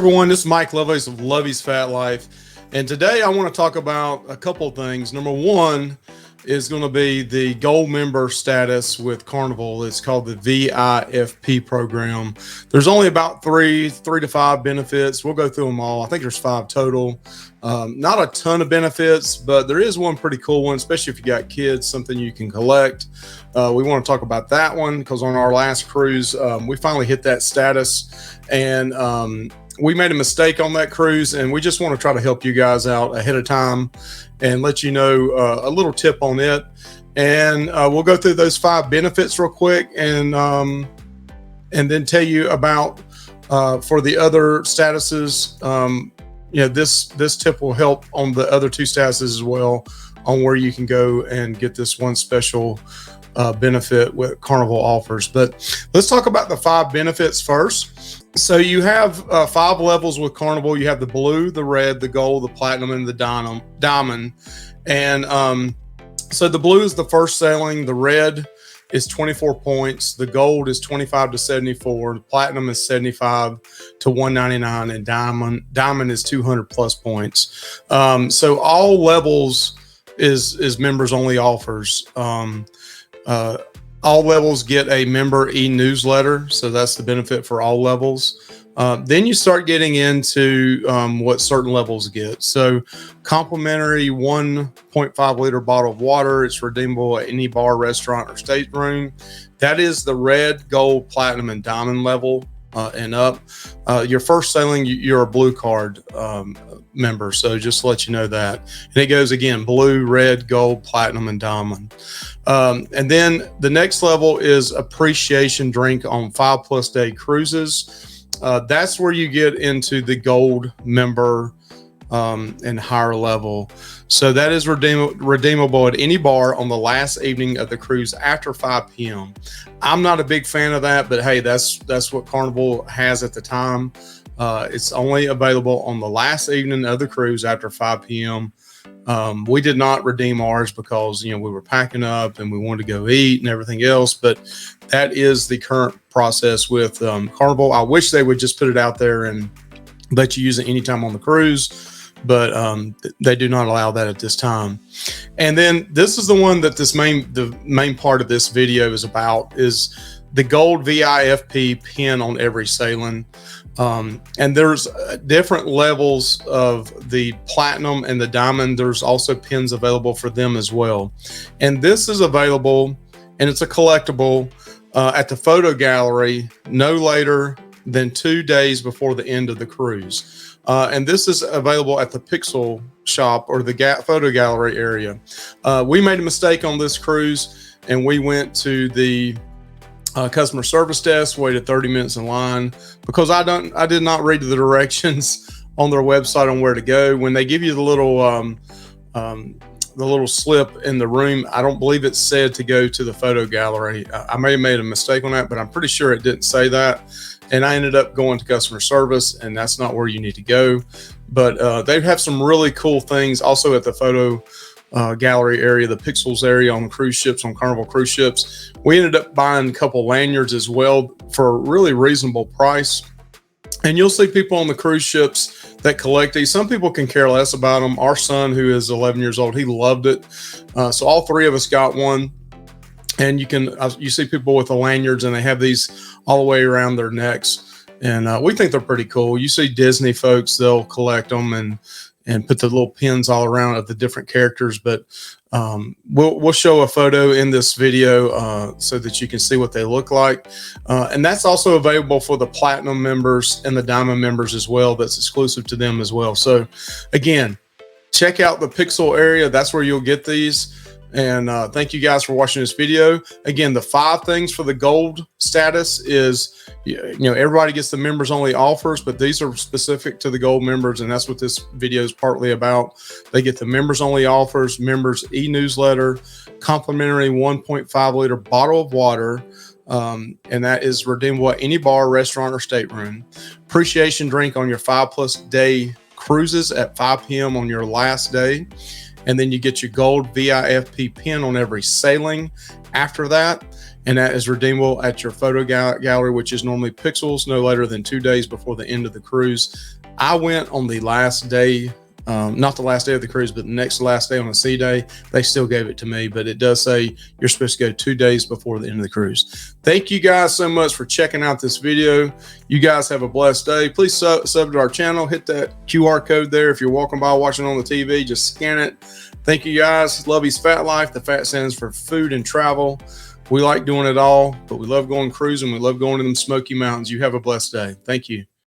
everyone, this is Mike Lovelace of Lovey's Fat Life, and today I want to talk about a couple of things. Number one is going to be the gold member status with Carnival. It's called the VIFP program. There's only about three to five benefits. We'll go through them all. I think there's 5 total. Not a ton of benefits, but there is one pretty cool one, especially if you got kids, something you can collect. We want to talk about that one because on our last cruise, we finally hit that status, and we made a mistake on that cruise, and we just want to try to help you guys out ahead of time and let you know a little tip on it. And we'll go through those 5 benefits real quick, and then tell you about for the other statuses. This tip will help on the other 2 statuses as well, on where you can go and get this one special benefit with Carnival offers. But let's talk about the 5 benefits first. So you have 5 levels with Carnival. You have the blue, the red, the gold, the platinum, and the diamond. And so the blue is the first sailing. The red is 24 points. The gold is 25 to 74. The platinum is 75 to 199, and diamond is 200 plus points. So all levels is members only offers. All levels get a member e-newsletter, so that's the benefit for all levels. Then you start getting into what certain levels get. So complimentary 1.5 liter bottle of water. It's redeemable at any bar, restaurant, or stateroom. That is the red, gold, platinum, and diamond level and up. Your first sailing, you're a blue card member, so just to let you know that. And it goes again, blue, red, gold, platinum, and diamond. And then the next level is appreciation drink on 5+ day cruises. That's where you get into the gold member and higher level. So that is redeemable at any bar on the last evening of the cruise after 5 p.m. I'm not a big fan of that, but hey, that's what Carnival has at the time. It's only available on the last evening of the cruise after 5 p.m. We did not redeem ours because, we were packing up and we wanted to go eat and everything else. But that is the current process with Carnival. I wish they would just put it out there and let you use it anytime on the cruise, but they do not allow that at this time. And then this is the one that the main part of this video is about, is the gold VIFP pin on every sailing. And there's different levels of the platinum and the diamond. There's also pins available for them as well. And this is available, and it's a collectible at the photo gallery no later than 2 days before the end of the cruise. And this is available at the Pixel shop or the photo gallery area. We made a mistake on this cruise, and we went to the customer service desk, waited 30 minutes in line because I did not read the directions on their website on where to go. When they give you the little slip in the room, I don't believe it said to go to the photo gallery. I may have made a mistake on that, but I'm pretty sure it didn't say that. And I ended up going to customer service, and that's not where you need to go. But they have some really cool things also at the photo gallery area, the Pixels area on cruise ships, on Carnival cruise ships. We ended up buying a couple lanyards as well for a really reasonable price. And you'll see people on the cruise ships that collect these. Some people can care less about them. Our son, who is 11 years old, he loved it. So all 3 of us got one. And you see people with the lanyards, and they have these all the way around their necks. And we think they're pretty cool. You see Disney folks, they'll collect them and put the little pins all around of the different characters. But we'll show a photo in this video so that you can see what they look like. And that's also available for the platinum members and the diamond members as well. That's exclusive to them as well. So again, check out the Pixel area. That's where you'll get these. And thank you guys for watching this video. Again, the 5 things for the gold status is, everybody gets the members only offers, but these are specific to the gold members. And that's what this video is partly about. They get the members only offers, members e-newsletter, complimentary 1.5 liter bottle of water. And that is redeemable at any bar, restaurant, or stateroom. Appreciation drink on your 5+ day cruises at 5 p.m. on your last day. and then you get your gold VIFP pin on every sailing after that. And that is redeemable at your photo gallery, which is normally pixels, no later than 2 days before the end of the cruise. I went on the last day, not the last day of the cruise, but the next last day on a sea day. They still gave it to me, but it does say you're supposed to go 2 days before the end of the cruise. Thank you guys so much for checking out this video. You guys have a blessed day. Please sub to our channel. Hit that QR code there. If you're walking by watching on the TV, just scan it. Thank you guys. Lovey's Fat Life. The fat stands for food and travel. We like doing it all, but we love going cruising. We love going to them Smoky Mountains. You have a blessed day. Thank you.